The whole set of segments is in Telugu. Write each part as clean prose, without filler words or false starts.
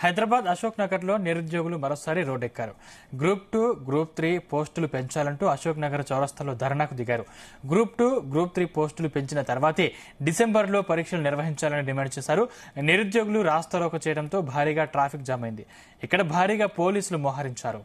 హైదరాబాద్ అశోక్ నగర్ లో నిరుద్యోగులు మరోసారి రోడ్డెక్కారు. గ్రూప్ 2, గ్రూప్ 3 పోస్టులు పెంచాలంటూ అశోక్ నగర్ చౌరస్తాలో ధర్నాకు దిగారు. గ్రూప్ 2, గ్రూప్ 3 పోస్టులు పెంచిన తర్వాతే డిసెంబర్లో పరీక్షలు నిర్వహించాలని డిమాండ్ చేశారు. నిరుద్యోగులు రాస్తారోకో చేయడంతో భారీగా ట్రాఫిక్ జామ్ అయింది. ఇక్కడ భారీగా పోలీసులు మోహరించారు.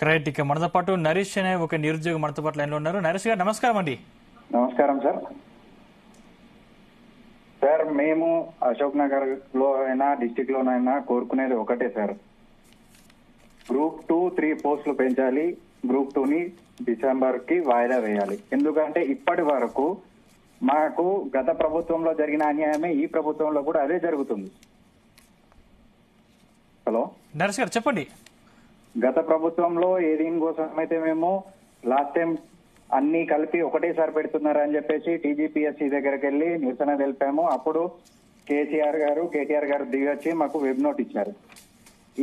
రైట్, ఇక మనతో పాటు నరేష్ అనే ఒక నిరుద్యోగ మనతో పాటు లైన్లో ఉన్నారు. నరేష్ గారు నమస్కారం అండి. నమస్కారం సార్. సార్ మేము అశోక్ నగర్ లో అయినా డిస్టిక్ లోనైనా కోరుకునేది ఒకటే సార్, గ్రూప్ 2, 3 పోస్టులు పెంచాలి. గ్రూప్ 2ని డిసెంబర్ కి వాయిదా వేయాలి. ఎందుకంటే ఇప్పటి వరకు మాకు గత ప్రభుత్వంలో జరిగిన అన్యాయమే ఈ ప్రభుత్వంలో కూడా అదే జరుగుతుంది. హలో నరేష్ గారు చెప్పండి. గత ప్రభుత్వంలో ఏ దీనికోసం అయితే మేము లాస్ట్ టైం అన్ని కలిపి ఒకటేసారి పెడుతున్నారని చెప్పేసి టీజీపీఎస్సీ దగ్గరికి వెళ్ళి నిరసన తెలిపాము. అప్పుడు కేటీఆర్ గారు దిగొచ్చి మాకు వెబ్ నోట్ ఇచ్చారు.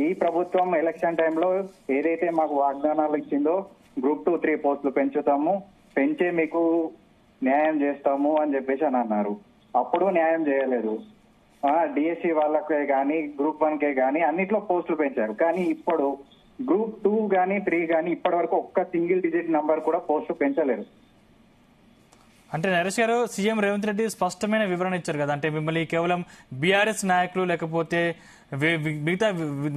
ఈ ప్రభుత్వం ఎలక్షన్ టైంలో ఏదైతే మాకు వాగ్దానాలు ఇచ్చిందో గ్రూప్ 2, 3 పోస్టులు పెంచుతాము, పెంచే మీకు న్యాయం చేస్తాము అని చెప్పేసి అని అన్నారు. అప్పుడు న్యాయం చేయలేదు. డిఎస్సి వాళ్ళకే కానీ గ్రూప్ 1కే కానీ అన్నిట్లో పోస్టులు పెంచారు. కానీ ఇప్పుడు గ్రూప్ 2 కానీ 3 కానీ ఇప్పటి వరకు ఒక్క సింగిల్ డిజిట్ నంబర్ కూడా పోస్టు పెంచలేరు. అంటే నరేష్ గారు, సీఎం రేవంత్ రెడ్డి స్పష్టమైన వివరణ ఇచ్చారు కదా, అంటే మిమ్మల్ని కేవలం బీఆర్ఎస్ నాయకులు లేకపోతే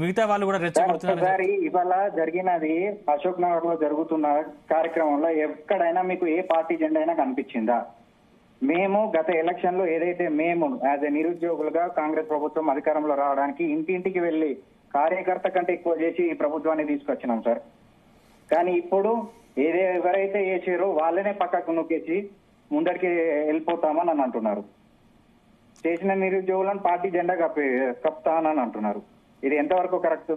మిగతా వాళ్ళు కూడా రెచ్చగొడుతున్నారు. ఇవాళ జరిగినది అశోక్ నగర్ లో జరుగుతున్న కార్యక్రమంలో ఎక్కడైనా మీకు ఏ పార్టీ జెండా అయినా కనిపించిందా? మేము గత ఎలక్షన్ లో ఏదైతే మేము యాజ్ ఎ నిరుద్యోగులుగా కాంగ్రెస్ ప్రభుత్వం అధికారంలో రావడానికి ఇంటింటికి వెళ్లి కార్యకర్త కంటే ఎక్కువ చేసి ఈ ప్రభుత్వాన్ని తీసుకొచ్చినాం సార్. కానీ ఇప్పుడు ఎవరైతే చేసారో వాళ్ళనే పక్కకు నొక్కేసి ముందరికి వెళ్ళిపోతామని అని అంటున్నారు. చేసిన నిరుద్యోగులను పార్టీ జెండా కప్తానని అంటున్నారు. ఇది ఎంతవరకు కరెక్ట్?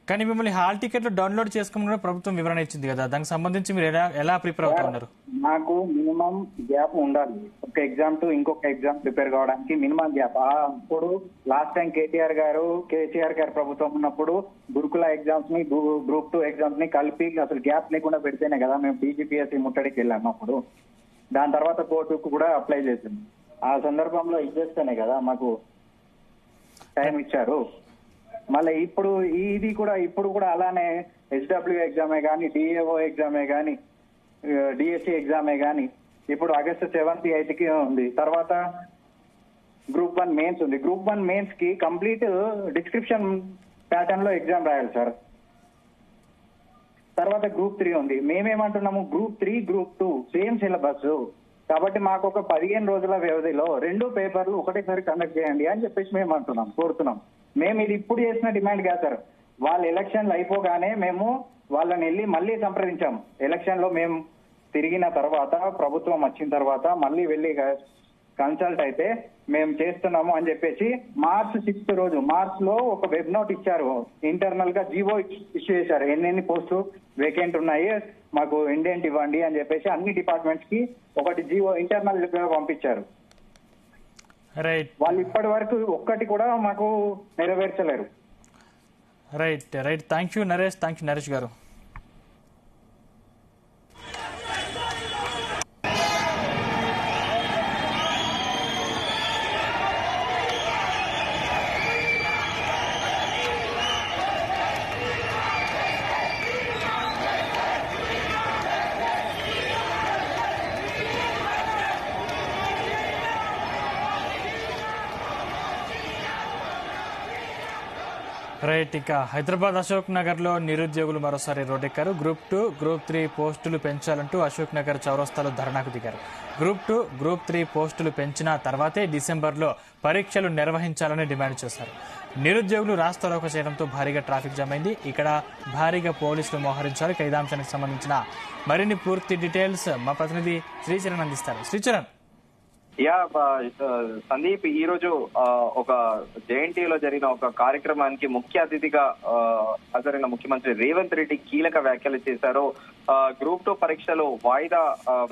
కానీ మిమ్మల్ని హాల్ టికెట్లు డౌన్లోడ్ చేసుకోమని ప్రభుత్వం వివరణ ఇచ్చింది కదా, దానికి సంబంధించి మీరు ఎలా ప్రిపేర్ అవుతా ఉన్నారు? నాకు మినిమం గ్యాప్ ఉండాలి. ఒక ఎగ్జామ్ టు ఇంకొక ఎగ్జామ్ ప్రిపేర్ కావడానికి మినిమం గ్యాప్. అప్పుడు లాస్ట్ టైం కేసీఆర్ గారు ప్రభుత్వం ఉన్నప్పుడు గురుకుల ఎగ్జామ్స్ ని గ్రూప్ 2 ఎగ్జామ్స్ ని కలిపి అసలు గ్యాప్ లేకుండా పెడితేనే కదా మేము టీజీపీఎస్సీ ముట్టడికి వెళ్ళాము. అప్పుడు దాని తర్వాత కోర్టుకు కూడా అప్లై చేసింది. ఆ సందర్భంలో ఇచ్చేస్తేనే కదా మాకు టైం ఇచ్చారు. మళ్ళీ ఇప్పుడు కూడా అలానే హెచ్డబ్ల్యూ ఎగ్జామే కానీ, డిఏఓ ఎగ్జామే కానీ, డిఎస్సి ఎగ్జామే కానీ ఇప్పుడు ఆగస్టు 7th, 8th ఉంది. తర్వాత గ్రూప్ 1 మెయిన్స్ ఉంది. గ్రూప్ 1 మెయిన్స్ కి కంప్లీట్ డిస్క్రిప్షన్ ప్యాటర్న్ లో ఎగ్జామ్ రాయాలి సార్. తర్వాత గ్రూప్ 3 ఉంది. మేమేమంటున్నాము, గ్రూప్ 3, గ్రూప్ 2 సేమ్ సిలబస్ కాబట్టి మాకు ఒక 15 రోజుల వ్యవధిలో 2 పేపర్లు ఒకటేసారి కండక్ట్ చేయండి అని చెప్పేసి మేము అంటున్నాం, కోరుతున్నాం. మేము ఇది ఇప్పుడు చేసిన డిమాండ్ కాదు సార్. వాళ్ళ ఎలక్షన్లు అయిపోగానే మేము వాళ్ళని వెళ్ళి మళ్ళీ సంప్రదించాము. ఎలక్షన్ లో మేము తిరిగిన తర్వాత ప్రభుత్వం వచ్చిన తర్వాత మళ్ళీ వెళ్ళి కన్సల్ట్ అయితే మేము చేస్తున్నాము అని చెప్పేసి మార్చ్ 6th రోజు మార్చ్ లో ఒక వెబ్ నోట్ ఇచ్చారు. ఇంటర్నల్ గా జీవో ఇష్యూ చేశారు. ఎన్ని పోస్టులు వేకెంట్ ఉన్నాయి మాకు ఇండెంట్ ఇవ్వండి అని చెప్పేసి అన్ని డిపార్ట్మెంట్స్ కి ఒకటి జీవో ఇంటర్నల్ పంపించారు. రైట్, వాళ్ళు ఇప్పటి వరకు ఒక్కటి కూడా మాకు నెరవేర్చలేరు. రైట్, థ్యాంక్ యూ నరేష్ గారు. రైట్. ఇక హైదరాబాద్ అశోక్ నగర్ లో నిరుద్యోగులు మరోసారి రోడ్డెక్కారు. గ్రూప్ 2, గ్రూప్ 3 పోస్టులు పెంచాలంటూ అశోక్ నగర్ చౌరస్తాలో ధర్నాకు దిగారు. గ్రూప్ 2, గ్రూప్ 3 పోస్టులు పెంచిన తర్వాతే డిసెంబర్లో పరీక్షలు నిర్వహించాలని డిమాండ్ చేశారు. నిరుద్యోగులు రాస్తారోకో చేయడంతో భారీగా ట్రాఫిక్ జామ్ అయింది. ఇక్కడ భారీగా పోలీసులు మోహరించారు. ఇక ఇదే అంశానికి సంబంధించిన మరిన్ని పూర్తి డీటెయిల్స్ మా ప్రతినిధి శ్రీచరణ్ అందిస్తారు. శ్రీచరణ్. సందీప్, ఈ రోజు ఒక జేఎన్టీలో జరిగిన ఒక కార్యక్రమానికి ముఖ్య అతిథిగా హాజరైన ముఖ్యమంత్రి రేవంత్ రెడ్డి కీలక వ్యాఖ్యలు చేశారు. గ్రూప్ 2 పరీక్షలు వాయిదా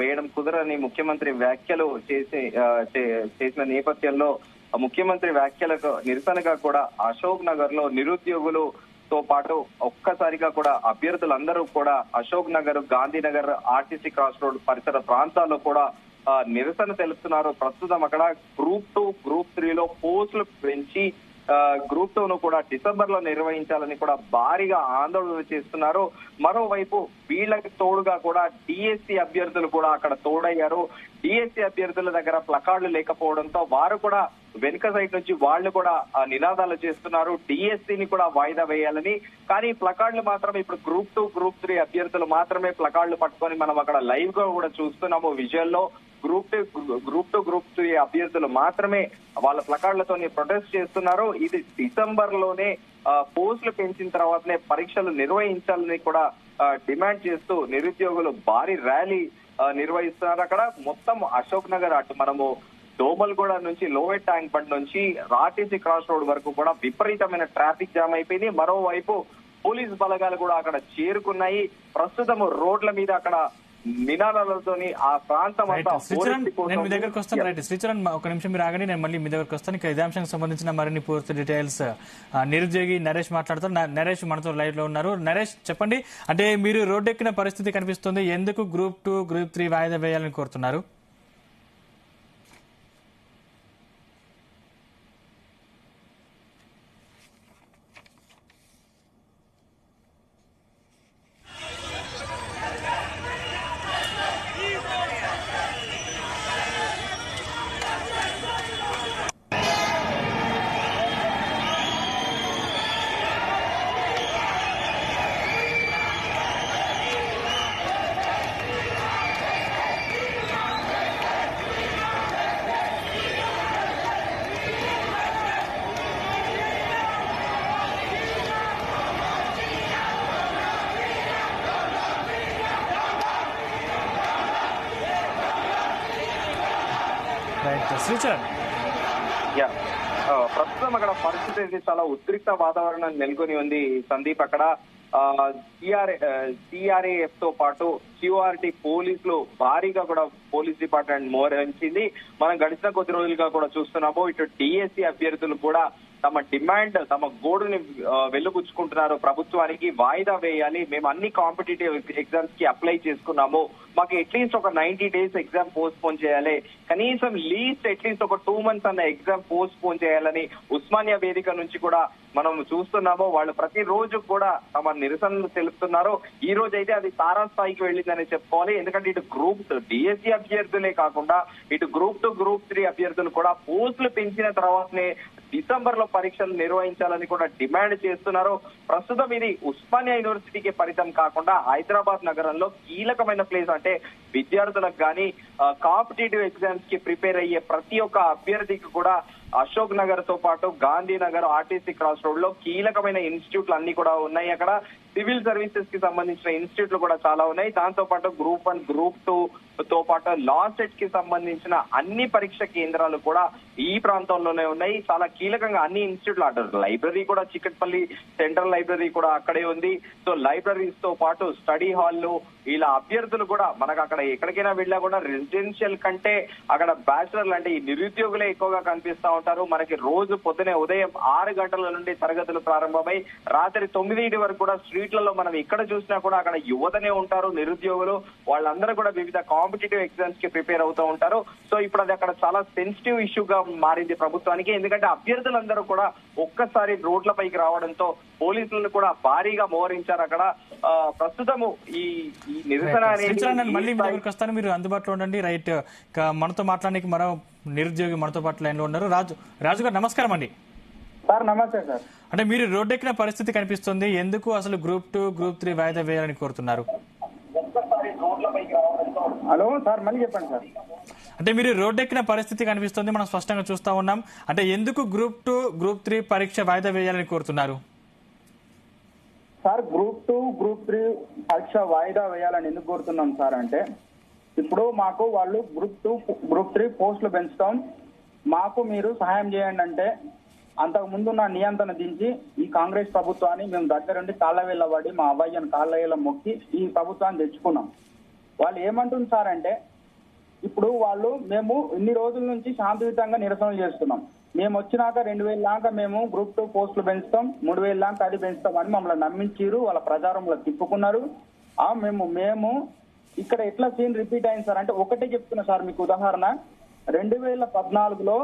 వేయడం కుదరని ముఖ్యమంత్రి వ్యాఖ్యలు చేసిన నేపథ్యంలో ముఖ్యమంత్రి వ్యాఖ్యలకు నిరసనగా కూడా అశోక్ నగర్ లో నిరుద్యోగులతో పాటు ఒక్కసారిగా కూడా అభ్యర్థులందరూ కూడా Ashok Nagar, Gandhinagar, RTC cross road పరిసర ప్రాంతాల్లో కూడా నిరసన తెలుపుతున్నారు. ప్రస్తుతం అక్కడ గ్రూప్ 2, గ్రూప్ 3లో పోస్టులు పెంచి గ్రూప్ 2ను కూడా డిసెంబర్ లో నిర్వహించాలని కూడా భారీగా ఆందోళన చేస్తున్నారు. మరోవైపు వీళ్ళకి తోడుగా కూడా డిఎస్సి అభ్యర్థులు కూడా అక్కడ తోడయ్యారు. డిఎస్సి అభ్యర్థుల దగ్గర ప్లకార్డులు లేకపోవడంతో వారు కూడా వెనుక సైడ్ నుంచి వాళ్ళు కూడా నినాదాలు చేస్తున్నారు, డిఎస్సిని కూడా వాయిదా వేయాలని. కానీ ప్లకార్డులు మాత్రం ఇప్పుడు గ్రూప్ 2, గ్రూప్ 3 అభ్యర్థులు మాత్రమే ప్లకార్డులు పట్టుకొని మనం అక్కడ లైవ్ గా కూడా చూస్తున్నాము విజువల్లో. గ్రూప్ 2, గ్రూప్ 3 అభ్యర్థులు మాత్రమే వాళ్ళ ప్లకార్డులతో ప్రొటెస్ట్ చేస్తున్నారు. ఇది డిసెంబర్ లోనే పోస్టులు పెంచిన తర్వాతనే పరీక్షలు నిర్వహించాలని కూడా డిమాండ్ చేస్తూ నిరుద్యోగులు భారీ ర్యాలీ నిర్వహిస్తున్నారు. అక్కడ మొత్తం అశోక్ నగర్ అటు మనము దోమల్గూడ నుంచి లోయర్ ట్యాంక్ బండ్ నుంచి ఆర్టీసీ క్రాస్ రోడ్ వరకు కూడా విపరీతమైన ట్రాఫిక్ జామ్ అయిపోయింది. మరోవైపు పోలీస్ బలగాలు కూడా అక్కడ చేరుకున్నాయి. ప్రస్తుతం రోడ్ల మీద అక్కడ నినాదాలతోని ఆ ప్రాంతం అంతా. నేను మీ దగ్గరకు వస్తాను. రైట్ శ్రీచరణ్, ఒక నిమిషం మీరు ఆగండి, నేను మళ్ళీ మీ దగ్గరకు వస్తాను. ఇక ఇదే అంశానికి సంబంధించిన మరిన్ని పూర్తి డీటెయిల్స్ నిరుద్యోగి నరేష్ మాట్లాడతారు. నరేష్ మనతో లైవ్ లో ఉన్నారు. నరేష్, చెప్పండి, అంటే మీరు రోడ్డెక్కిన పరిస్థితి కనిపిస్తుంది. ఎందుకు గ్రూప్ 2, గ్రూప్ 3 వాయిదా వేయాలని కోరుతున్నారు? ప్రస్తుతం అక్కడ పరిస్థితి చాలా ఉద్రిక్త వాతావరణం నెలకొని ఉంది సందీప్. అక్కడ సిఆర్ఏఎఫ్ తో పాటు క్యూఆర్టీ పోలీసులు భారీగా కూడా పోలీస్ డిపార్ట్మెంట్ మోహరించింది. మనం గడిచిన కొద్ది రోజులుగా కూడా చూస్తున్నాము. ఇటు డిఎస్సి అభ్యర్థులు కూడా తమ డిమాండ్, తమ గోడుని వెలుగుచ్చుకుంటున్నారు. ప్రభుత్వానికి వాయిదా వేయాలి, మేము అన్ని కాంపిటేటివ్ ఎగ్జామ్స్ కి అప్లై చేసుకున్నాము, మాకు అట్లీస్ట్ ఒక 90 days ఎగ్జామ్ పోస్ట్ పోన్ చేయాలి, కనీసం అట్లీస్ట్ ఒక 2 months అన్న ఎగ్జామ్ పోస్ట్ పోన్ చేయాలని ఉస్మానియా వేదిక నుంచి కూడా మనం చూస్తున్నాము. వాళ్ళు ప్రతిరోజు కూడా తమ నిరసనలు తెలుపుతున్నారు. ఈ రోజు అయితే అది తారాస్థాయికి వెళ్ళిందని చెప్పుకోవాలి. ఎందుకంటే ఇటు గ్రూప్ డిఎస్సి అభ్యర్థులే కాకుండా ఇటు గ్రూప్ 2, గ్రూప్ 3 అభ్యర్థులు కూడా పోస్టులు పెంచిన తర్వాతనే డిసెంబర్ లో పరీక్షలు నిర్వహించాలని కూడా డిమాండ్ చేస్తున్నారు. ప్రస్తుతం ఇది ఉస్మానియా యూనివర్సిటీకి పరితం కాకుండా హైదరాబాద్ నగరంలో కీలకమైన ప్లేస్. అంటే విద్యార్థులకు కానీ కాంపిటేటివ్ ఎగ్జామ్స్ కి ప్రిపేర్ అయ్యే ప్రతి ఒక్క అభ్యర్థికి కూడా అశోక్ నగర్ తో పాటు గాంధీనగర్, ఆర్టీసీ క్రాస్ రోడ్ లో కీలకమైన ఇన్స్టిట్యూట్లు అన్ని కూడా ఉన్నాయి. అక్కడ సివిల్ సర్వీసెస్ కి సంబంధించిన ఇన్స్టిట్యూట్లు కూడా చాలా ఉన్నాయి. దాంతో పాటు గ్రూప్ 1, గ్రూప్ 2 తో పాటు లా సెట్ కి సంబంధించిన అన్ని పరీక్ష కేంద్రాలు కూడా ఈ ప్రాంతంలోనే ఉన్నాయి. చాలా కీలకంగా అన్ని ఇన్స్టిట్యూట్లు అంటారు. లైబ్రరీ కూడా చిక్కట్పల్లి సెంట్రల్ లైబ్రరీ కూడా అక్కడే ఉంది. సో లైబ్రరీస్ తో పాటు స్టడీ హాల్లు, ఇలా అభ్యర్థులు కూడా మనకు అక్కడ ఎక్కడికైనా వెళ్ళా కూడా రెసిడెన్షియల్ కంటే అక్కడ బ్యాచిలర్లు అంటే ఈ నిరుద్యోగులే ఎక్కువగా కనిపిస్తా ఉంటారు. మనకి రోజు పొద్దునే ఉదయం 6 గంటల నుండి తరగతులు ప్రారంభమై రాత్రి 9 వరకు కూడా స్ట్రీట్లలో మనం ఎక్కడ చూసినా కూడా అక్కడ యువతనే ఉంటారు నిరుద్యోగులు. వాళ్ళందరూ కూడా వివిధ కాంపిటేటివ్ ఎగ్జామ్స్ కి ప్రిపేర్ అవుతూ ఉంటారు. సో ఇప్పుడు అది అక్కడ చాలా సెన్సిటివ్ ఇష్యూగా మారింది ప్రభుత్వానికి. ఎందుకంటే అభ్యర్థులందరూ కూడా ఒక్కసారి రోడ్లపైకి రావడంతో పోలీసులను కూడా భారీగా మోహరించారు. అక్కడ ప్రస్తుతము ఈ నిరసన మళ్ళీ మీ దగ్గరికి వస్తాను, మీరు అందుబాటులో ఉండండి. రైట్, మనతో మాట్లాడడానికి మరో నిరుద్యోగి మనతో పాటు లైన్ లో ఉన్నారు. రాజు గారు, నమస్కారం అండి. సార్ నమస్తే సార్. అంటే మీరు రోడ్డెక్కిన పరిస్థితి కనిపిస్తుంది, ఎందుకు అసలు గ్రూప్ 2 గ్రూప్ 3 వాయిదా వేయాలని కోరుతున్నారు? హలో సార్, మళ్ళీ చెప్పండి సార్. అంటే మీరు రోడ్డెక్కిన పరిస్థితి కనిపిస్తుంది, మనం స్పష్టంగా చూస్తా ఉన్నాం. అంటే ఎందుకు గ్రూప్ 2 గ్రూప్ 3 పరీక్ష వాయిదా వేయాలని కోరుతున్నారు? సార్, గ్రూప్ 2 గ్రూప్ 3 పరీక్ష వాయిదా వేయాలని ఎందుకు కోరుతున్నాం సార్ అంటే, ఇప్పుడు మాకు వాళ్ళు గ్రూప్ 2 గ్రూప్ 3 పోస్టులు పెంచుతాం, మాకు మీరు సహాయం చేయండి అంటే అంతకు ముందున్న నియంత్రణ దించి ఈ కాంగ్రెస్ ప్రభుత్వాన్ని మేము దగ్గరుండి కాళ్ళ వేళ్ళబడి మా అవ్వయ్యను కాళ్ళ వేళ్ళ మొక్కి ఈ ప్రభుత్వాన్ని తెచ్చుకున్నాం. వాళ్ళు ఏమంటుంది సార్ అంటే, ఇప్పుడు వాళ్ళు మేము ఇన్ని రోజుల నుంచి శాంతియుతంగా నిరసనలు చేస్తున్నాం, మేము వచ్చినాక 2000 దాకా మేము గ్రూప్ 2 పోస్టులు పెంచుతాం, 3000 దాకా అది పెంచుతాం అని మమ్మల్ని నమ్మించారు, వాళ్ళ ప్రచారంలో తిప్పుకున్నారు. మేము ఇక్కడ ఎట్లా సీన్ రిపీట్ అయింది సార్ అంటే, ఒకటే చెప్తున్నా సార్ మీకు ఉదాహరణ, 2014లో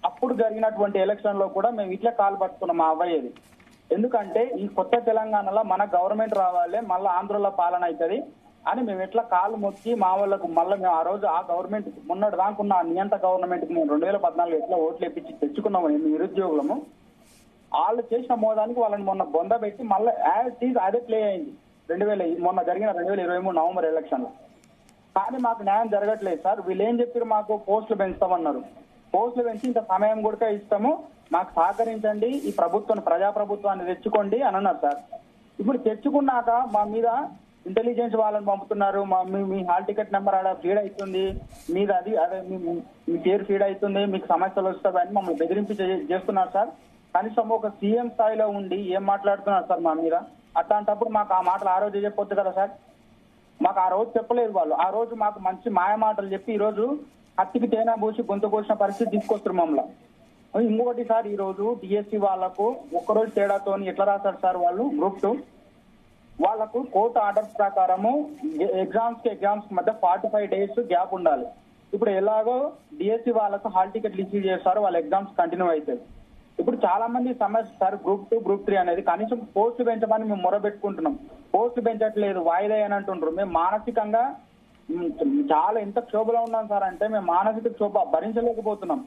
అప్పుడు జరిగినటువంటి ఎలక్షన్ లో కూడా మేము ఇట్లా కాలు పట్టుకున్నాం మా అవ్వయ్యేది. ఎందుకంటే ఈ కొత్త తెలంగాణలో మన గవర్నమెంట్ రావాలి, మళ్ళీ ఆంధ్రలో పాలన అవుతుంది అని మేము ఎట్లా కాలు మొక్కి మా వాళ్ళకు మళ్ళీ మేము ఆ రోజు ఆ గవర్నమెంట్ మొన్నటి దాకున్న నియంత గవర్నమెంట్ కి మేము 2014 ఎట్లా ఓట్లు ఇప్పించి తెచ్చుకున్నాము నిరుద్యోగులము, వాళ్ళు చేసిన మోదానికి వాళ్ళని మొన్న బొంద పెట్టి మళ్ళీ అదే ప్లే అయింది మొన్న జరిగిన 2023 నవంబర్ ఎలక్షన్ లో. కానీ మాకు న్యాయం జరగట్లేదు సార్. వీళ్ళు ఏం చెప్పారు, మాకు పోస్టులు పెంచుతామన్నారు, పోస్టులు పెంచి ఇంత సమయం కూడా ఇస్తాము, మాకు సహకరించండి, ఈ ప్రజాప్రభుత్వాన్ని తెచ్చుకోండి అని అన్నారు సార్. ఇప్పుడు తెచ్చుకున్నాక మా మీద ఇంటెలిజెన్స్ వాళ్ళని పంపుతున్నారు, మీ హాల్ టికెట్ నెంబర్ ఆడ ఫీడ్ అవుతుంది, మీద అదే మీ పేరు ఫీడ్ అవుతుంది, మీకు సమస్యలు వస్తాయని మమ్మల్ని బెదిరింపు చేస్తున్నారు సార్. కనీసం ఒక సీఎం స్థాయిలో ఉండి ఏం మాట్లాడుతున్నారు సార్ మా మీద? అట్లాంటప్పుడు మాకు ఆ మాటలు ఆ రోజు చెప్పొచ్చు కదా సార్. మాకు ఆ రోజు చెప్పలేదు వాళ్ళు, ఆ రోజు మాకు మంచి మాయ మాటలు చెప్పి ఈ రోజు హత్తికి తేనె పోసి గొంతు కోసిన పరిస్థితి తీసుకొస్తారు మమ్మల్ని. ఇంకొకటి సార్, ఈ రోజు డిఎస్సి వాళ్ళకు ఒక్కరోజు తేడాతో ఎట్లా రాశారు సార్ వాళ్ళు గ్రూప్ 2 వాళ్ళకు కోర్టు ఆర్డర్స్ ప్రకారము ఎగ్జామ్స్ మధ్య 45 days గ్యాప్ ఉండాలి. ఇప్పుడు ఎలాగో డిఎస్సి వాళ్ళకు హాల్ టికెట్లు ఇష్యూ చేస్తారు, వాళ్ళ ఎగ్జామ్స్ కంటిన్యూ అవుతాయి. ఇప్పుడు చాలా మంది సమస్య సార్, గ్రూప్ 2 గ్రూప్ 3 అనేది కనీసం పోస్టులు పెంచమని మేము మొరబెట్టుకుంటున్నాం, పోస్టులు పెంచట్లేదు, వాయిదా అని అంటుండ్రు. మేము మానసికంగా చాలా ఎంత క్షోభలో ఉన్నాం సార్ అంటే, మేము మానసిక క్షోభ భరించలేకపోతున్నాం.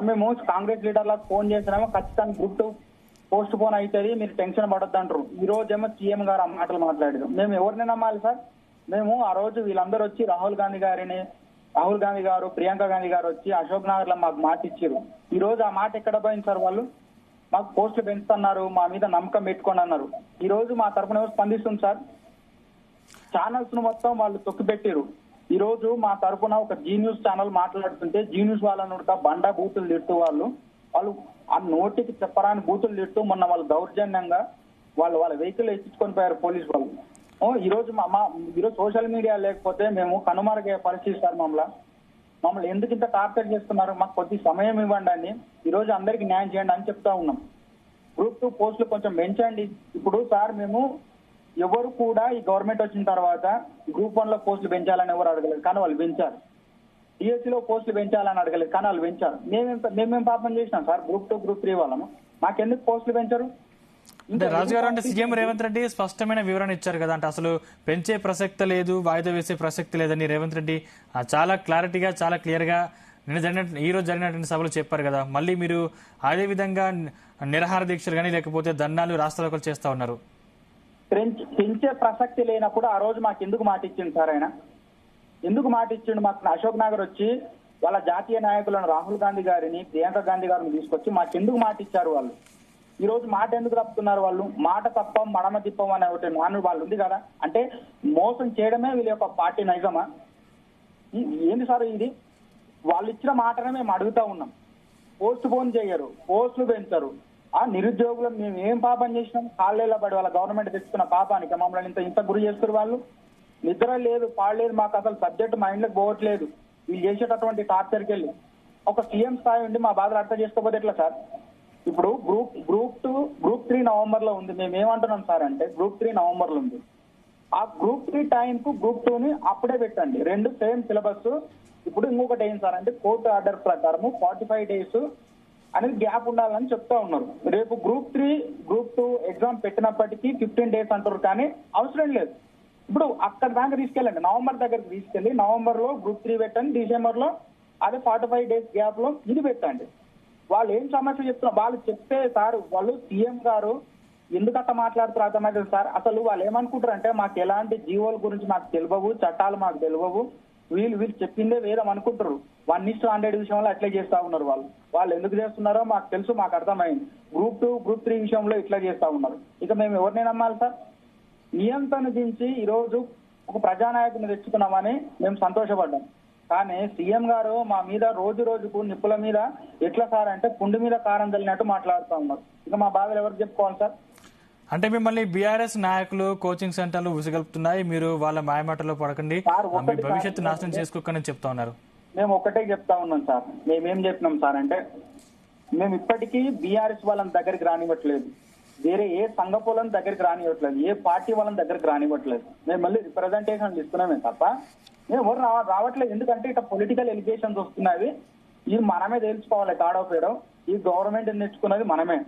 మేము కాంగ్రెస్ లీడర్లకు ఫోన్ చేసినామో ఖచ్చితంగా గ్రూప్ 2 పోస్ట్ పోన్ అవుతుంది, మీరు టెన్షన్ పడొద్దు అంటారు. ఈ రోజేమో సీఎం గారు ఆ మాటలు మాట్లాడారు. మేము ఎవరిని నమ్మాలి సార్? మేము ఆ రోజు వీళ్ళందరూ వచ్చి రాహుల్ గాంధీ గారు, ప్రియాంక గాంధీ గారు వచ్చి అశోక్ నగర్ లో మాకు మాట ఇచ్చారు. ఈ రోజు ఆ మాట ఎక్కడ పోయింది సార్? వాళ్ళు మాకు పోస్టులు పెంచుతున్నారు, మా మీద నమ్మకం పెట్టుకోండి అన్నారు. ఈ రోజు మా తరఫున ఎవరు స్పందిస్తుంది సార్? ఛానల్స్ ను మొత్తం వాళ్ళు తొక్కిపెట్టారు. ఈ రోజు మా తరఫున ఒక జీ న్యూస్ ఛానల్ మాట్లాడుతుంటే జీ న్యూస్ వాళ్ళను బండా బూతులు తిడుతూ వాళ్ళు ఆ నోటికి చెప్పరాని బూతులు తిడుతూ మొన్న వాళ్ళు దౌర్జన్యంగా వాళ్ళ వెహికల్ ఎక్కించుకొని పోయారు పోలీసు వాళ్ళు. ఈ రోజు ఈరోజు సోషల్ మీడియా లేకపోతే మేము కనుమరుగే పరిస్థితి సార్. మమ్మల్ని ఎందుకు ఇంత టార్చర్ చేస్తున్నారు? మాకు కొద్ది సమయం ఇవ్వండి అని ఈ రోజు అందరికి న్యాయం చేయండి అని చెప్తా ఉన్నాం. గ్రూప్ 2 పోస్టులు కొంచెం పెంచండి. ఇప్పుడు సార్ మేము ఎవరు కూడా ఈ గవర్నమెంట్ వచ్చిన తర్వాత గ్రూప్ 1 లో పోస్టులు పెంచాలని ఎవరు అడగలేదు, కానీ వాళ్ళు పెంచారు. డిఎస్సీలో పోస్టులు పెంచాలని అడగలేదు, కానీ వాళ్ళు పెంచారు. మేమేం పాపం చేసినాం సార్? గ్రూప్ 2 గ్రూప్ 3 వాళ్ళము మాకెందుకు పోస్టులు పెంచారు? అంటే రాజుగారు, అంటే సీఎం రేవంత్ రెడ్డి స్పష్టమైన వివరణ ఇచ్చారు కదా, అంటే అసలు పెంచే ప్రసక్తి లేదు, వాయిదా వేసే ప్రసక్తి లేదని రేవంత్ రెడ్డి చాలా క్లారిటీగా చాలా క్లియర్ గా ఈ రోజు జరిగినటువంటి సభలో చెప్పారు కదా. మళ్ళీ మీరు అదే విధంగా నిరాహార దీక్షలు కానీ లేకపోతే ధర్నాలు రాస్తారోకలు చేస్తా ఉన్నారు. పెంచే ప్రసక్తి లేనప్పుడు ఆ రోజు మాకు ఎందుకు మాట ఇచ్చిండు సార్? ఆయన ఎందుకు మాట ఇచ్చిండు? మాకు అశోక్ నగర్ వచ్చి వాళ్ళ జాతీయ నాయకులను రాహుల్ గాంధీ గారిని, ప్రియాంక గాంధీ గారిని తీసుకొచ్చి మాకు ఎందుకు మాట ఇచ్చారు వాళ్ళు? ఈ రోజు మాట ఎందుకు తప్పుతున్నారు వాళ్ళు? మాట తప్పం మడమ తిప్పం అనే ఒకటి నాన్న వాళ్ళు ఉంది కదా, అంటే మోసం చేయడమే వీళ్ళ యొక్క పార్టీ నైజమా? ఏంది సార్ ఇది? వాళ్ళు ఇచ్చిన మాటనే మేము అడుగుతా ఉన్నాం. పోస్ట్ పోన్ చేయరు, పోస్టులు పెంచరు. ఆ నిరుద్యోగులు మేము ఏం పాపం చేసినాం? కాళ్ళేళ్ళ పడి వాళ్ళ గవర్నమెంట్ తెచ్చుకున్న పాపానికి మమ్మల్ని ఇంత గురి చేస్తారు వాళ్ళు. నిద్ర లేదు, పాడలేదు, మాకు అసలు సబ్జెక్ట్ మైండ్లోకి పోవట్లేదు వీళ్ళు చేసేటటువంటి టార్చర్కి వెళ్ళి. ఒక సీఎం స్థాయి ఉండి మా బాధలు అర్థం చేసుకోకపోతే ఎట్లా సార్? ఇప్పుడు గ్రూప్ 2 గ్రూప్ 3 నవంబర్ లో ఉంది. మేము ఏమంటున్నాం సార్ అంటే, గ్రూప్ 3 నవంబర్ లో ఉంది. ఆ గ్రూప్ 3 టైం కు గ్రూప్ 2 ని అప్పుడే పెట్టండి, రెండు సేమ్ సిలబస్. ఇప్పుడు ఇంకొకటి ఏం సార్ అంటే, కోర్టు ఆర్డర్ ప్రకారం 45 days అనేది గ్యాప్ ఉండాలని చెప్తా ఉన్నారు. రేపు గ్రూప్ 3 గ్రూప్ 2 ఎగ్జామ్ పెట్టినప్పటికీ 15 days అంటారు, కానీ అవసరం లేదు. ఇప్పుడు అక్కడ దాకా తీసుకెళ్ళండి, నవంబర్ దగ్గరికి తీసుకెళ్లి నవంబర్ లో గ్రూప్ 3 పెట్టండి, డిసెంబర్ లో అదే 45 days గ్యాప్ లో ఇది పెట్టండి. వాళ్ళు ఏం సమస్య చెప్తున్నారు వాళ్ళు చెప్తే సార్, వాళ్ళు సీఎం గారు ఎందుకు అట్లా మాట్లాడుతారు అర్థమైతే సార్. అసలు వాళ్ళు ఏమనుకుంటారు అంటే మాకు ఎలాంటి జీవోల గురించి మాకు తెలియవు, చట్టాలు మాకు తెలియవు, వీళ్ళు చెప్పిందే వేదం అనుకుంటారు. 1:100 విషయంలో అట్లే చేస్తా ఉన్నారు. వాళ్ళు ఎందుకు చేస్తున్నారో మాకు తెలుసు, మాకు అర్థమైంది. గ్రూప్ 2, గ్రూప్ 3 విషయంలో ఇట్లా చేస్తా ఉన్నారు. ఇక మేము ఎవరిని నమ్మాలి సార్? నియంత్రణ దించి ఈ రోజు ఒక ప్రజానాయకుని తెచ్చుకున్నామని మేము సంతోషపడ్డాం. కానీ సీఎం గారు మా మీద రోజు రోజుకు నిప్పుల మీద ఎట్లా సార్ అంటే పుండు మీద కారం చల్లినట్టు మాట్లాడుతూ ఉన్నారు. ఇక మా బాధలు ఎవరికి చెప్పుకోవాలి సార్? అంటే మిమ్మల్ని బీఆర్ఎస్ నాయకులు, కోచింగ్ సెంటర్లు ఉసిగలుపుతున్నాయి, మీరు వాళ్ళ మాయమాటలో పడకండి, మీ భవిష్యత్తు నాశనం చేసుకోకని చెప్తా ఉన్నారు. మేము ఒకటే చెప్తా ఉన్నాం సార్. మేమేం చెప్పినాం సార్ అంటే మేము ఇప్పటికీ బీఆర్ఎస్ వాళ్ళని దగ్గరికి రానివ్వట్లేదు, వేరే ఏ సంఘ పొలం దగ్గరికి రానివ్వట్లేదు, ఏ పార్టీ వాళ్ళని దగ్గరికి రానివ్వట్లేదు. మేము మళ్ళీ రిప్రజెంటేషన్ ఇస్తున్నామే తప్ప మేము ఎవరు రావట్లేదు. ఎందుకంటే ఇట్లా పొలిటికల్ ఎలిగేషన్స్ వస్తున్నాయి. ఇది మనమే తెలుసుకోవాలి తాడో పేడో. ఈ గవర్నమెంట్ తెచ్చుకున్నది మనమే.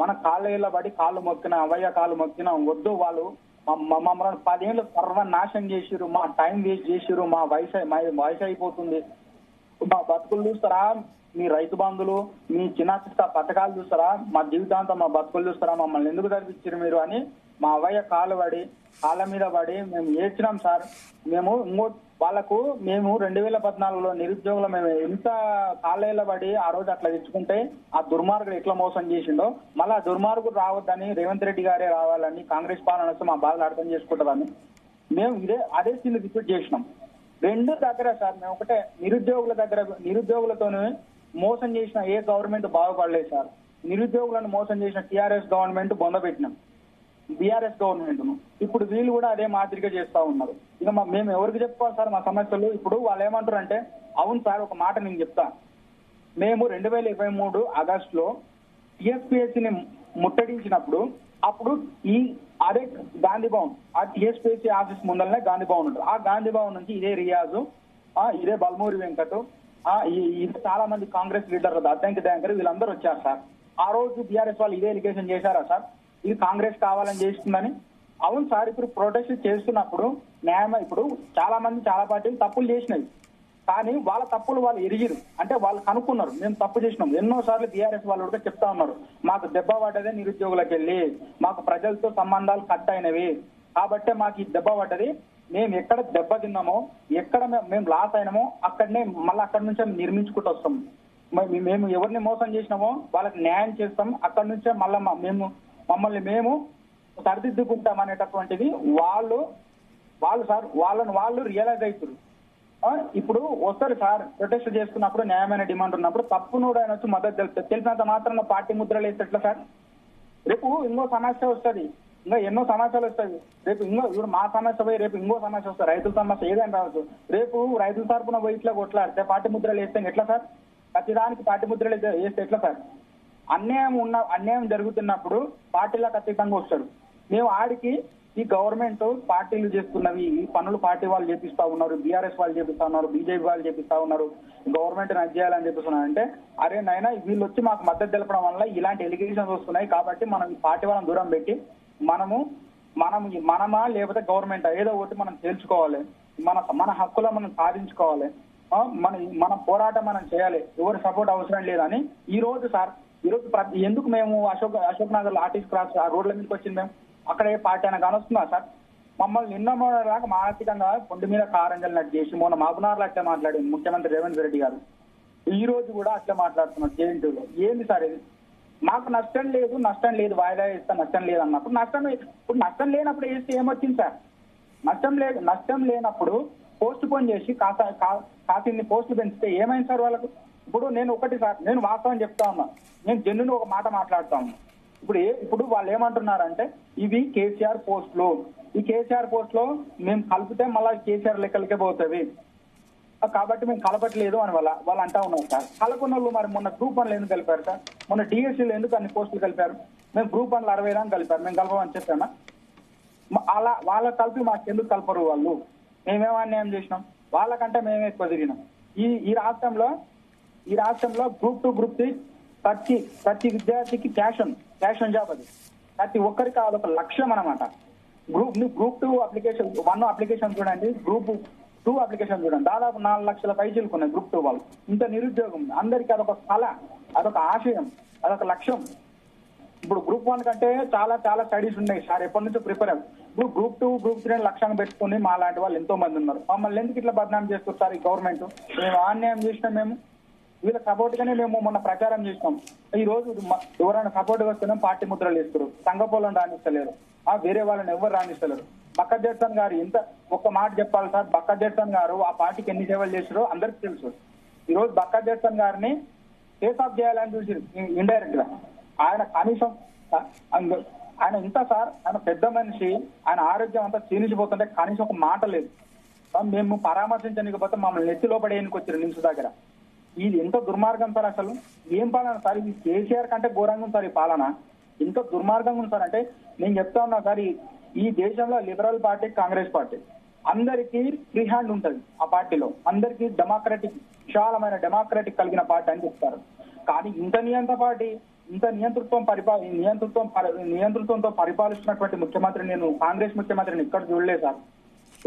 మన కాళ్ళ పడి కాళ్ళు మొక్కినా, అవయ్య కాళ్ళు మొక్కినా వద్దు. వాళ్ళు మమ్మల్ని 10 ఏళ్ళు సర్వనాశనం చేసిరు, మా టైం వేస్ట్ చేసిరు, మా వయసు అయిపోతుంది. మా బతుకులు చూస్తారా, మీ రైతు బంధులు, మీ చిన్న పథకాలు చూస్తారా, మా జీవితాంతం మా బతుకులు చూస్తారా, మమ్మల్ని ఎందుకు చదివించారు మీరు అని మా అవయ్య కాళ్ళ మీద పడి మేము ఏడ్చినాం సార్. మేము వాళ్ళకు మేము 2014లో నిరుద్యోగులు మేము ఎంత కాళ్ళ పడి ఆ రోజు అట్లా తెచ్చుకుంటే ఆ దుర్మార్గుడు ఎట్లా మోసం చేసిండో మళ్ళీ ఆ దుర్మార్గుడు రావద్దని, రేవంత్ రెడ్డి గారే రావాలని, కాంగ్రెస్ పాలన వస్తే మా బాధలు అర్థం చేసుకుంటారని మేము అదే సీన్ రిపీట్ చేసినాం. 2 దగ్గర సార్ మేము ఒకటే, నిరుద్యోగులతోనే మోసం చేసిన ఏ గవర్నమెంట్ బాగుపడలేదు సార్. నిరుద్యోగులను మోసం చేసిన టీఆర్ఎస్ గవర్నమెంట్ బొందబెట్టినాం, బీఆర్ఎస్ గవర్నమెంట్ ను. ఇప్పుడు వీళ్ళు కూడా అదే మాదిరిగా చేస్తా ఉన్నారు. ఇక మేము ఎవరికి చెప్పుకోవాలి సార్ మా సమస్యలు? ఇప్పుడు వాళ్ళు ఏమంటారు అంటే, అవును సార్ ఒక మాట నేను చెప్తా, మేము 2023 ఆగస్టులో టీఎస్పీఎస్సీని ముట్టడించినప్పుడు అప్పుడు అదే గాంధీ భవన్, ఆ టీఎస్పీఎస్సీ ఆఫీస్ ముందరనే గాంధీ భవన్ ఉంటుంది. ఆ గాంధీ భవన్ నుంచి ఇదే రియాజు, ఇదే బల్మూరి వెంకట్, ఇది చాలా మంది కాంగ్రెస్ లీడర్లు, అద్దంకి దయాంకర్, వీళ్ళందరూ వచ్చారు సార్. ఆ రోజు బీఆర్ఎస్ వాళ్ళు ఇదే ఎలిగేషన్ చేశారా సార్, ఇది కాంగ్రెస్ కావాలని చేస్తుందని? అవును సార్. ఇప్పుడు ప్రొటెస్ట్ చేస్తున్నప్పుడు ఇప్పుడు చాలా మంది, చాలా పార్టీలు తప్పులు చేసినాయి. కానీ వాళ్ళ తప్పులు వాళ్ళు ఎరిగిరు, అంటే వాళ్ళు కనుక్కున్నారు మేము తప్పు చేసినాం. ఎన్నోసార్లు బీఆర్ఎస్ వాళ్ళు కూడా చెప్తా ఉన్నారు, మాకు దెబ్బ పడ్డదే నిరుద్యోగులకు వెళ్ళి, మాకు ప్రజలతో సంబంధాలు కట్ అయినవి కాబట్టే మాకు ఈ దెబ్బ పడ్డది. మేము ఎక్కడ దెబ్బ తిన్నామో, ఎక్కడ మేము లాస్ అయినామో అక్కడనే మళ్ళీ అక్కడి నుంచే నిర్మించుకుంటూ వస్తాం. మేము ఎవరిని మోసం చేసినామో వాళ్ళకి న్యాయం చేస్తాం. అక్కడి నుంచే మళ్ళీ మమ్మల్ని మేము సరిదిద్దుకుంటాం అనేటటువంటిది వాళ్ళు సార్ వాళ్ళు రియలైజ్ అవుతారు. ఇప్పుడు వస్తారు సార్, ప్రొటెస్ట్ చేసుకున్నప్పుడు న్యాయమైన డిమాండ్ ఉన్నప్పుడు తప్పునోడు ఆయన వచ్చి మద్దతు తెలుస్తుంది. తెలిసినంత మాత్రం పార్టీ ముద్రలు వేస్తే ఎట్లా సార్? రేపు ఇంకో సమస్య వస్తుంది, ఇంకా ఎన్నో సమస్యలు వస్తాయి. రేపు ఇప్పుడు మా సమస్య పోయి రేపు ఇంకో సమస్య వస్తుంది, రైతుల సమస్య ఏదైనా రావచ్చు. రేపు రైతుల తరపున పోయి ఇట్లా కొట్లాడితే పార్టీ ముద్రలు వేస్తే ఎట్లా సార్? ప్రతిదానికి పార్టీ ముద్రలు వేస్తే ఎట్లా సార్? అన్యాయం జరుగుతున్నప్పుడు పార్టీలకు అతీతంగా వస్తాడు. మేము ఆడికి ఈ గవర్నమెంట్ పార్టీలు చేస్తున్నవి, ఈ పనులు పార్టీ వాళ్ళు చేపిస్తా ఉన్నారు, బీఆర్ఎస్ వాళ్ళు చేపిస్తా ఉన్నారు, బీజేపీ వాళ్ళు చేపిస్తా ఉన్నారు, గవర్నమెంట్ రద్దు చేయాలని చెప్పిస్తున్నారు అంటే, అరే నైనా వీళ్ళు వచ్చి మాకు మద్దతు తెలపడం వల్ల ఇలాంటి ఎలిగేషన్స్ వస్తున్నాయి కాబట్టి మనం ఈ పార్టీ వాళ్ళని దూరం పెట్టి మనమా లేకపోతే గవర్నమెంట్ ఏదో ఒకటి మనం తేల్చుకోవాలి, మన హక్కులు మనం సాధించుకోవాలి, మన పోరాటం మనం చేయాలి, ఎవరి సపోర్ట్ అవసరం లేదని ఈ రోజు ఎందుకు మేము అశోక్ నగర్ ఆర్టీసీ క్రాస్ ఆ రోడ్ల మీదకి వచ్చింది? మేము అక్కడ ఏ పార్టీ అయినా కానొస్తుందా సార్? మమ్మల్ని నిన్న మానసికంగా పొండి మీద కారంజలినట్టు చేసి మొన్న మహబూబ్నగర్లో అట్లే మాట్లాడింది ముఖ్యమంత్రి రేవంత్ రెడ్డి గారు. ఈ రోజు కూడా అట్లే మాట్లాడుతున్నారు జేఎన్టీయూలో. ఏంది సార్ ఇది? మాకు నష్టం లేదు, వాయిదా ఇస్తా నష్టం లేదు అన్నప్పుడు నష్టం లేనప్పుడు వేస్తే ఏమొచ్చింది సార్? నష్టం లేనప్పుడు పోస్ట్ పోన్ చేసి కాసిన్ని పోస్టులు పెంచితే ఏమైంది సార్ వాళ్ళకు? ఇప్పుడు నేను ఒకటి సార్, నేను వాస్తవం చెప్తా ఉన్నా, నేను జన్నుని ఒక మాట మాట్లాడుతా ఉన్నా. ఇప్పుడు వాళ్ళు ఏమంటున్నారంటే ఇవి కేసీఆర్ పోస్టులు, ఈ కేసీఆర్ పోస్టులో మేము కలిపితే మళ్ళీ కేసీఆర్ లెక్కలకే పోతుంది కాబట్టి మేము కలపట్లేదు అని వాళ్ళు అంటా ఉన్నారు సార్. కలపని వాళ్ళు మరి మొన్న గ్రూప్ 1 ఎందుకు కలిపారు సార్? మొన్న డిఎస్సీలో ఎందుకు అన్ని పోస్టులు కలిపారు? మేము గ్రూప్ 1 60 దాకా కలిపారు, మేము కలపమని చెప్పామా? అలా వాళ్ళకి కలిపి మాకు ఎందుకు కలపరు వాళ్ళు? మేమేమో అన్యాయం చేసినాం? వాళ్ళకంటే మేమే ఎక్కువ తిరిగినాం. ఈ రాష్ట్రంలో గ్రూప్ 2, గ్రూప్ 3 ప్రతి విద్యార్థికి క్యాషన్ జాబ్, అది ప్రతి ఒక్కరికి అదొక లక్ష్యం అనమాట. గ్రూప్ 2 అప్లికేషన్ 1 అప్లికేషన్ చూడండి, గ్రూప్ 2 అప్లికేషన్ చూడండి, దాదాపు 4 లక్షల పైచీలుకున్నాయి గ్రూప్ 2 వాళ్ళు. ఇంత నిరుద్యోగం, అందరికీ అదొక కళ, అదొక ఆశయం, అదొక లక్ష్యం. ఇప్పుడు గ్రూప్ 1 కంటే చాలా చాలా స్టడీస్ ఉన్నాయి సార్, ఎప్పటి నుంచో ప్రిపేర్ అయ్యారు. ఇప్పుడు గ్రూప్ 2, గ్రూప్ 3 లక్ష్యంగా పెట్టుకుని మా లాంటి వాళ్ళు ఎంతో మంది ఉన్నారు. మమ్మల్ని ఎందుకు ఇట్లా బదనాం చేస్తారు సార్ ఈ గవర్నమెంట్? మేము అన్యాయం చేసినాం, మేము వీళ్ళ సపోర్ట్ గానే మేము మొన్న ప్రచారం చేసినాం. ఈ రోజు ఎవరైనా సపోర్ట్ వస్తేనే పార్టీ ముద్రలు వేస్తారు, సంఘపోలను రాణిస్తలేరు, వేరే వాళ్ళని ఎవరు రాణిస్తలేరు. బక్క జడ్సన్ గారు ఎంత ఒక్క మాట చెప్పాలి సార్, బక్క జడ్సన్ గారు ఆ పార్టీకి ఎన్ని సేవలు చేసారో అందరికి తెలుసు. ఈ రోజు బక్క జడ్సన్ గారిని కేస్ ఆఫ్ చేయాలని చూసి ఇండైరెక్ట్ గా ఆయన కనీసం ఆయన ఇంత సార్, ఆయన పెద్ద మనిషి, ఆయన ఆరోగ్యం అంతా క్షీణించిపోతుంటే కనీసం ఒక మాట లేదు. మేము పరామర్శించకపోతే మమ్మల్ని నెత్తిలో పడేయడానికి వచ్చారు నిమిషం దగ్గర. ఇది ఎంత దుర్మార్గం సార్, అసలు ఏం పాలన సార్ ఇది? కేసీఆర్ కంటే ఘోరంగా ఉంది సార్ ఈ పాలన, ఎంత దుర్మార్గంగా ఉంది సార్ అంటే నేను చెప్తా ఉన్నా సార్. ఈ దేశంలో లిబరల్ పార్టీ, కాంగ్రెస్ పార్టీ అందరికీ ఫ్రీ హ్యాండ్ ఉంటుంది. ఆ పార్టీలో అందరికీ డెమోక్రటిక్, విశాలమైన డెమోక్రటిక్ కలిగిన పార్టీ అని చెప్తారు. కానీ ఇంత నియంతృత్వంతో పరిపాలిస్తున్నటువంటి ముఖ్యమంత్రి నేను కాంగ్రెస్ ముఖ్యమంత్రిని ఇక్కడ చూడలేదు సార్.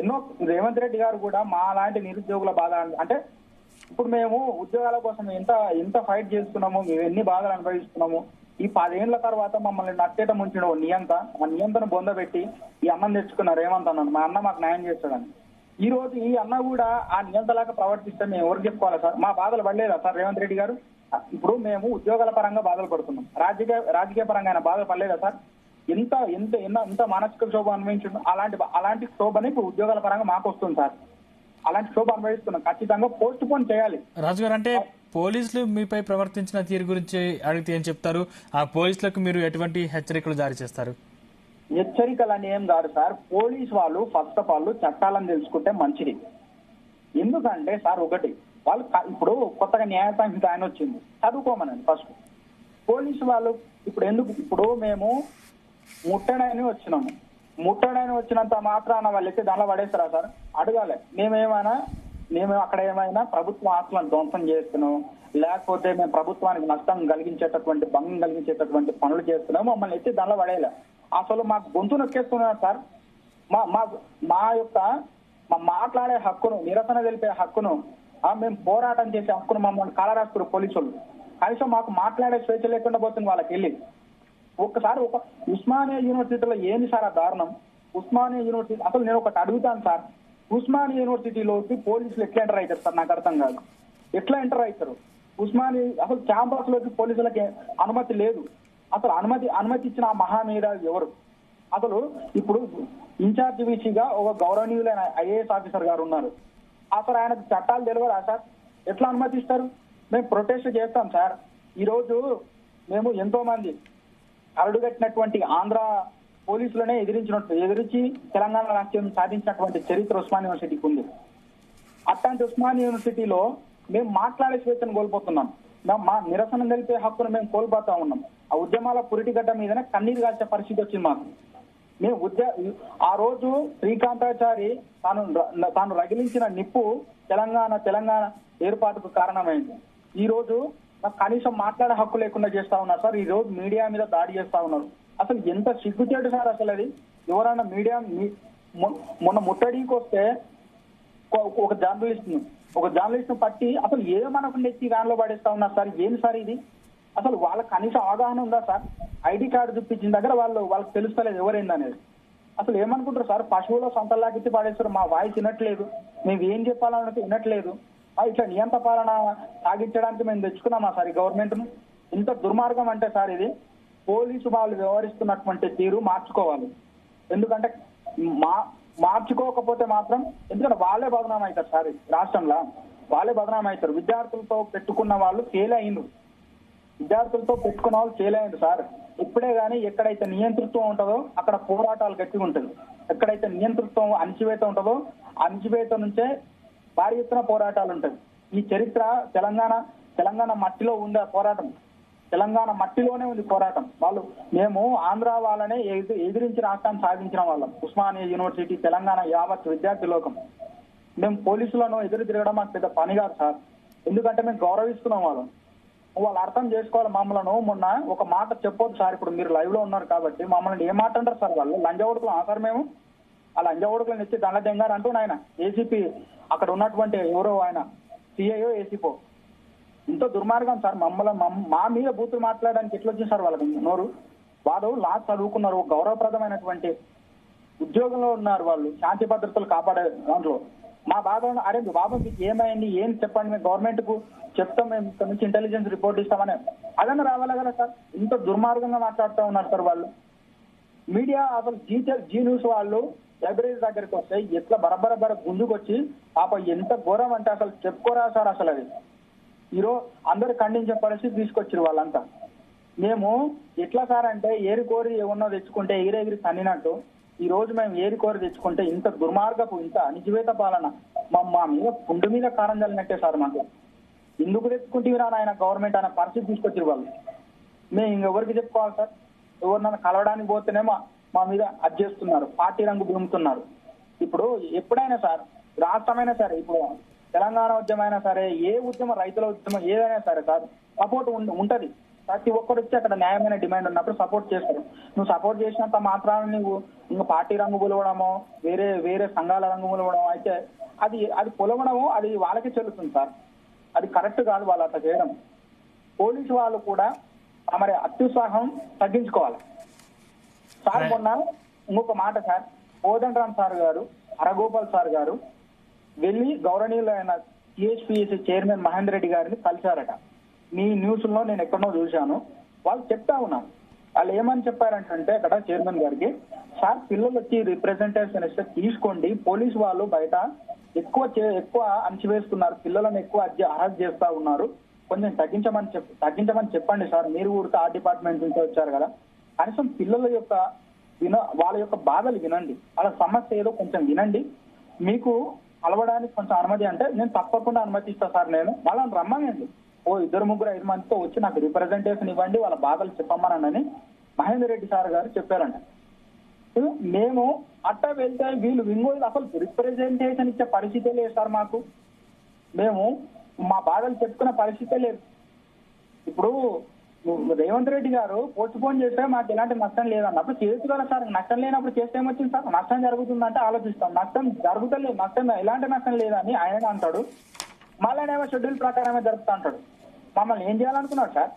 ఎన్నో రేవంత్ రెడ్డి గారు కూడా మా లాంటి నిరుద్యోగుల బాధ అంటే ఇప్పుడు మేము ఉద్యోగాల కోసం ఎంత ఫైట్ చేస్తున్నాము, మేము ఎన్ని బాధలు అనుభవిస్తున్నాము. ఈ 10 ఏళ్ల తర్వాత మమ్మల్ని నట్టేట ముంచిన ఆ నియంతను బొందబెట్టి ఈ అన్నం తెచ్చుకున్నారు రేవంత్ అన్నాను. మా అన్న మాకు న్యాయం చేస్తాడని. ఈ రోజు ఈ అన్న కూడా ఆ నియంతలాగా ప్రవర్తిస్తే మేము ఎవరికి చెప్పుకోవాలి సార్? మా బాధలు పడలేదా సార్ రేవంత్ రెడ్డి గారు? ఇప్పుడు మేము ఉద్యోగాల పరంగా బాధలు పడుతున్నాం, రాజకీయ పరంగా ఆయన బాధలు పడలేదా సార్? ఎంత మానసిక క్షోభ అనుభవించు అలాంటి క్షోభని ఇప్పుడు ఉద్యోగాల పరంగా మాకు వస్తుంది సార్. అలాంటి క్షోభ అనుభవిస్తున్నాం. ఖచ్చితంగా పోస్ట్ పోన్ చేయాలి. రాజు గారు, అంటే పోలీసులు మీపై ప్రవర్తించిన తీరు గురించి అడిగితే ఏం చెప్తారు? ఆ పోలీసులకు మీరు ఎటువంటి హెచ్చరికలు జారీ చేస్తారు? హెచ్చరికలు అని ఏం కాదు సార్, పోలీస్ వాళ్ళు ఫస్ట్ ఆఫ్ ఆల్ చట్టాలను తెలుసుకుంటే మంచిది. ఎందుకంటే సార్ ఒకటి, వాళ్ళు ఇప్పుడు కొత్తగా న్యాయ సంహిత ఆయన వచ్చింది, చదువుకోమనండి ఫస్ట్. పోలీసు వాళ్ళు ఇప్పుడు మేము ముట్టడని వచ్చినాము, ముట్టడని వచ్చినంత మాత్రాన వాళ్ళు ఎత్తి దానిలో పడేస్తారా సార్? అడగాలి. మేము అక్కడ ఏమైనా ప్రభుత్వ ఆస్తులను ధ్వంసం చేస్తున్నాం, లేకపోతే మేము ప్రభుత్వానికి నష్టం కలిగించేటటువంటి, భంగం కలిగించేటటువంటి పనులు చేస్తున్నాము, మమ్మల్ని ఎత్తి దానిలో పడేయాలి. అసలు మాకు గొంతు నొక్కేస్తున్నారు సార్. మా మాట్లాడే హక్కును, నిరసన తెలిపే హక్కును, మేము పోరాటం చేసే హక్కును మమ్మల్ని కాలరాస్తారు పోలీసులు. కనీసం మాకు మాట్లాడే స్వేచ్ఛ లేకుండా పోతుంది వాళ్ళకి వెళ్ళి. ఒక్కసారి ఒక ఉస్మానియా యూనివర్సిటీలో ఏంది సార్ ఆ దారుణం? ఉస్మానియా యూనివర్సిటీ అసలు నేను ఒకటి అడుగుతాను సార్, ఉస్మానియా యూనివర్సిటీలోకి పోలీసులు ఎట్లా ఎంటర్ అవుతారు సార్? నాకు అర్థం కాదు. ఎట్లా ఎంటర్ అవుతారు? ఉస్మానియా అసలు క్యాంపస్ లోకి పోలీసులకి అనుమతి లేదు. అసలు అనుమతి ఇచ్చిన ఆ మహామేధావి ఎవరు? అసలు ఇప్పుడు ఇన్ఛార్జ్ వీసీగా ఒక గౌరవనీయులైన ఐఏఎస్ ఆఫీసర్ గారు ఉన్నారు. అసలు ఆయనకు చట్టాలు తెలియదా సార్? ఎట్లా అనుమతిస్తారు? మేము ప్రొటెస్ట్ చేస్తాం సార్. ఈ రోజు మేము ఎంతో మంది అడుగట్టినటువంటి ఆంధ్ర పోలీసులనే ఎదిరించి తెలంగాణ రాష్ట్రం సాధించినటువంటి చరిత్ర ఉస్మానియా యూనివర్సిటీకి ఉంది. అట్లాంటి ఉస్మానియా యూనివర్సిటీలో మేము మాట్లాడే స్వేచ్ఛను కోల్పోతున్నాం. మా నిరసన తెలిపే హక్కును మేము కోల్పోతా ఉన్నాం. ఆ ఉద్యమాల పురిటిగడ్డ మీదనే కన్నీరు కాల్చే పరిస్థితి వచ్చింది మాకు. మేము ఆ రోజు శ్రీకాంతాచారి తాను రగిలించిన నిప్పు తెలంగాణ ఏర్పాటుకు కారణమైంది. ఈ రోజు నాకు కనీసం మాట్లాడే హక్కు లేకుండా చేస్తా ఉన్నారు సార్. ఈ రోజు మీడియా మీద దాడి చేస్తా ఉన్నారు. అసలు ఎంత సిగ్గుచేటు సార్ అసలు అది. ఎవరైనా మీడియా మొన్న ముట్టడికి వస్తే ఒక జర్నలిస్ట్ పట్టి అసలు ఏమనకుండా ఎత్తి వ్యాన్లో పడేస్తా ఉన్నారు సార్. ఏం సార్ ఇది? అసలు వాళ్ళకి కనీసం అవగాహన ఉందా సార్? ఐడి కార్డు చూపించిన దగ్గర వాళ్ళకి తెలుస్తలేదు ఎవరైందనేది. అసలు ఏమనుకుంటారు సార్? పశువుల సొంతలాగిచ్చి పడేస్తారు. మా వాయిస్ వినట్లేదు, మేము ఏం చెప్పాలన్నట్టు వినట్లేదు. ఇట్లా నియంత పాలన సాగించడానికి మేము తెచ్చుకున్నామా సార్ ఈ గవర్నమెంట్ ను? ఇంత దుర్మార్గం అంటే సార్ ఇది. పోలీసు వాళ్ళు వ్యవహరిస్తున్నటువంటి తీరు మార్చుకోవాలి. ఎందుకంటే మార్చుకోకపోతే మాత్రం, ఎందుకంటే వాళ్ళే బదనాం అవుతారు సార్. రాష్ట్రంలో వాళ్ళే బదనాం అవుతారు. విద్యార్థులతో పెట్టుకున్న వాళ్ళు ఫెయిల్ అయ్యిండ్రు. సార్. ఇప్పుడే గానీ ఎక్కడైతే నియంతృత్వం ఉంటుందో అక్కడ పోరాటాలు గట్టిగా ఉంటుంది. ఎక్కడైతే నియంతృత్వం అణచివేత ఉంటుందో అణచివేత నుంచే భారీ ఎత్తున పోరాటాలు ఉంటాయి. ఈ చరిత్ర తెలంగాణ మట్టిలో ఉంది. పోరాటం తెలంగాణ మట్టిలోనే ఉంది పోరాటం. మేము ఆంధ్ర వాళ్ళనే ఎదిరించి రాష్ట్రాన్ని సాధించిన వాళ్ళం. ఉస్మానియా యూనివర్సిటీ, తెలంగాణ యావత్ విద్యార్థి లోకం. మేము పోలీసులను ఎదురు తిరగడం మాకు పెద్ద పని కాదు సార్. ఎందుకంటే మేము గౌరవిస్తున్నాం వాళ్ళు అర్థం చేసుకోవాలి. మమ్మల్ని మొన్న ఒక మాట చెప్పొద్దు సార్. ఇప్పుడు మీరు లైవ్ లో ఉన్నారు కాబట్టి మమ్మల్ని ఏ మాట అంటారు సార్? వాళ్ళు లంజ కొడుకులు సార్. మేము అలా అంజగొడుకులను ఇచ్చి దండ దెంగారు అంటూ ఆయన ఏసీపీ అక్కడ ఉన్నటువంటి ఎవరో ఆయన సిఐఓ ఏసీపో ఇంత దుర్మార్గం సార్. మా మీద బూతులు మాట్లాడడానికి ఎట్లా వచ్చింది సార్ వాళ్ళకి నోరు? వాళ్ళు లా చదువుకున్నారు, గౌరవప్రదమైనటువంటి ఉద్యోగంలో ఉన్నారు, వాళ్ళు శాంతి భద్రతలు కాపాడే దాంట్లో. మా బాధ అరే బాబు మీకు ఏమైంది ఏం చెప్పండి, మేము గవర్నమెంట్ కు చెప్తాం, మేము ఇక్కడ నుంచి ఇంటెలిజెన్స్ రిపోర్ట్ ఇస్తామని అదన్నా రావాలా కదా సార్? ఇంత దుర్మార్గంగా మాట్లాడుతూ ఉన్నారు సార్ వాళ్ళు. మీడియా అసలు జీ న్యూస్ వాళ్ళు లైబ్రరీ దగ్గరికి వస్తే ఎట్లా బరబర గుంజుకొచ్చి పాప ఎంత ఘోరం అంటే అసలు చెప్పుకోరా సార్. అసలు అది ఈరోజు అందరు ఖండించే పరిస్థితి తీసుకొచ్చారు వాళ్ళంతా. మేము ఎట్లా సార్ అంటే ఏరి కోరి ఏమన్నా తెచ్చుకుంటే ఎగిరెగిరి తన్నినట్టు ఈ రోజు మేము ఏరి కోరి తెచ్చుకుంటే ఇంత దుర్మార్గపు ఇంత అణిచివేత పాలన మా మీద పుండు మీద కారం చల్లినట్టే సార్. మాకు ఎందుకు తెచ్చుకుంటే ఆయన గవర్నమెంట్ అనే పరిస్థితి తీసుకొచ్చారు వాళ్ళు. మేము ఇంకెవరికి చెప్పుకోవాలి సార్? ఎవరినైనా కలవడానికి పోతేనేమో మా మీద చేస్తున్నారు, పార్టీ రంగు బిగుముతున్నారు. ఇప్పుడు ఎప్పుడైనా సార్ రాష్ట్రమైనా సరే, ఇప్పుడు తెలంగాణ ఉద్యమం అయినా సరే, ఏ ఉద్యమం రైతుల ఉద్యమం ఏదైనా సరే సార్ సపోర్ట్ ఉంటది. ప్రతి ఒక్కరు వచ్చి అక్కడ న్యాయమైన డిమాండ్ ఉన్నప్పుడు సపోర్ట్ చేస్తారు. నువ్వు సపోర్ట్ చేసినంత మాత్రాన నువ్వు ఇంకా పార్టీ రంగు పొలవడమో వేరే సంఘాల రంగు పొలవడం అయితే అది పొలవడము అది వాళ్ళకే చెల్లుతుంది సార్. అది కరెక్ట్ కాదు వాళ్ళు అట్లా చేయడం. పోలీసు వాళ్ళు కూడా మరి అత్యుత్సాహం తగ్గించుకోవాలి సార్. మొన్న ఇంకొక మాట సార్, కోదండరామ్ సార్ గారు, హరగోపాల్ సార్ గారు వెళ్ళి గౌరవనీయులైన టీఎస్పీఎస్సీ చైర్మన్ మహేందర్ రెడ్డి గారిని కలిశారట. మీ న్యూస్ లో నేను ఎక్కడో చూశాను. వాళ్ళు చెప్తా ఉన్నాను, వాళ్ళు ఏమని చెప్పారంటే అక్కడ చైర్మన్ గారికి, సార్ పిల్లలు వచ్చి రిప్రజెంటేషన్ ఇస్తే తీసుకోండి, పోలీసు వాళ్ళు బయట ఎక్కువ అణచివేస్తున్నారు, పిల్లలను ఎక్కువ అరెస్ట్ చేస్తా ఉన్నారు, కొంచెం తగ్గించమని చెప్పండి సార్. మీరు కూడా ఆ డిపార్ట్మెంట్ నుంచి వచ్చారు కదా, కనీసం పిల్లల యొక్క వాళ్ళ యొక్క బాధలు వినండి, వాళ్ళ సమస్య ఏదో కొంచెం వినండి, మీకు కలవడానికి కొంచెం అనుమతి అంటే నేను తప్పకుండా అనుమతిస్తా సార్. నేను వాళ్ళని రమ్మనండి, 2-3-5 మందితో వచ్చి నాకు రిప్రజెంటేషన్ ఇవ్వండి, వాళ్ళ బాధలు చెప్పమనని మహేందర్ రెడ్డి సార్ గారు చెప్పారంట. మేము అట్టా వెళ్తే వీళ్ళు వింగోలు అసలు రిప్రజెంటేషన్ ఇచ్చే పరిస్థితే లేదు సార్ మాకు. మేము మా బాధలు చెప్పుకునే పరిస్థితే లేదు. ఇప్పుడు రేవంత్ రెడ్డి గారు పోస్ట్ పోన్ చేస్తే మాకు ఎలాంటి నష్టం లేదన్నప్పుడు చేయొచ్చు కదా సార్. నష్టం లేనప్పుడు చేస్తే ఏమొచ్చింది సార్? నష్టం జరుగుతుందంటే ఆలోచిస్తాం, నష్టం జరుగుతలేదు, నష్టం ఎలాంటి నష్టం లేదని ఆయన అంటాడు, మళ్ళీనేమో షెడ్యూల్ ప్రకారమే జరుపుతా అంటాడు. మమ్మల్ని ఏం చేయాలనుకున్నాడు సార్?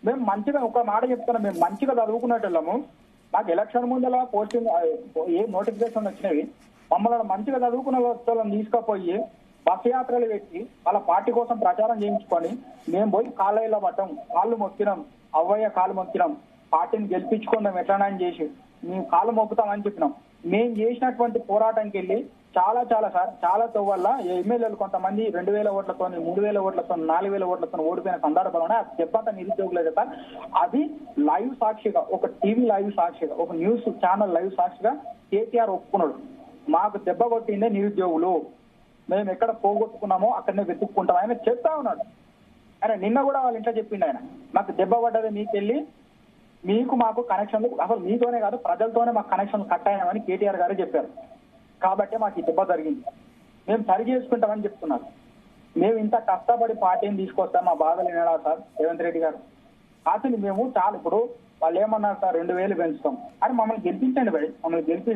మేము మంచిగా ఒక మాట చెప్తున్నాం, మేము మంచిగా చదువుకునేటోళ్ళము, మాకు ఎలక్షన్ ముందర పోస్టింగ్ ఏ నోటిఫికేషన్ వచ్చినవి, మమ్మల్ని మంచిగా చదువుకున్న వాళ్ళని తీసుకుపోయి బస్ యాత్రలు పెట్టి వాళ్ళ పార్టీ కోసం ప్రచారం చేయించుకొని మేము పోయి కాళ్ళలో పట్టాం, కాళ్ళు మొక్కినాం, అవ్వయ్య కాళ్ళు మొక్కినాం, పార్టీని గెలిపించుకుందాం ఎట్లనని చేసి మేము కాళ్ళు మొక్కుతామని చెప్పినాం. మేము చేసినటువంటి పోరాటంకి వెళ్ళి చాలా సార్ చాలా వల్ల ఎమ్మెల్యేలు కొంతమంది 2,000 ఓట్లతో 3,000 ఓట్లతో 4,000 ఓట్లతో ఓడిపోయిన సందర్భంలోనే ఆ దెబ్బత నిరుద్యోగులే సార్. అది లైవ్ సాక్షిగా, ఒక టీవీ లైవ్ సాక్షిగా, ఒక న్యూస్ ఛానల్ లైవ్ సాక్షిగా కేసీఆర్ ఒప్పుకున్నాడు, మాకు దెబ్బ కొట్టిందే నిరుద్యోగులు, మేము ఎక్కడ పోగొట్టుకున్నామో అక్కడనే వెతుక్కుంటాం ఆయన చెప్తా ఉన్నాడు. ఆయన నిన్న కూడా వాళ్ళ ఇంట్లో చెప్పిండు, ఆయన మాకు దెబ్బ పడ్డది మీకెళ్ళి మీకు మాకు కనెక్షన్లు అసలు మీతోనే కాదు ప్రజలతోనే మాకు కనెక్షన్లు కట్ అయినామని కేటీఆర్ గారే చెప్పారు. కాబట్టి మాకు ఈ దెబ్బ జరిగింది, మేము సరి చేసుకుంటామని చెప్తున్నారు. మేము ఇంత కష్టపడి పార్టీని తీసుకొస్తాం, మా బాధలు వినడా సార్ రేవంత్ రెడ్డి గారు? అసలు మేము చాలా ఇప్పుడు వాళ్ళు ఏమన్నారు సార్ 2,000 పెంచుతాం అని, మమ్మల్ని గెలిపించండి భయ్, మమ్మల్ని గెలిపి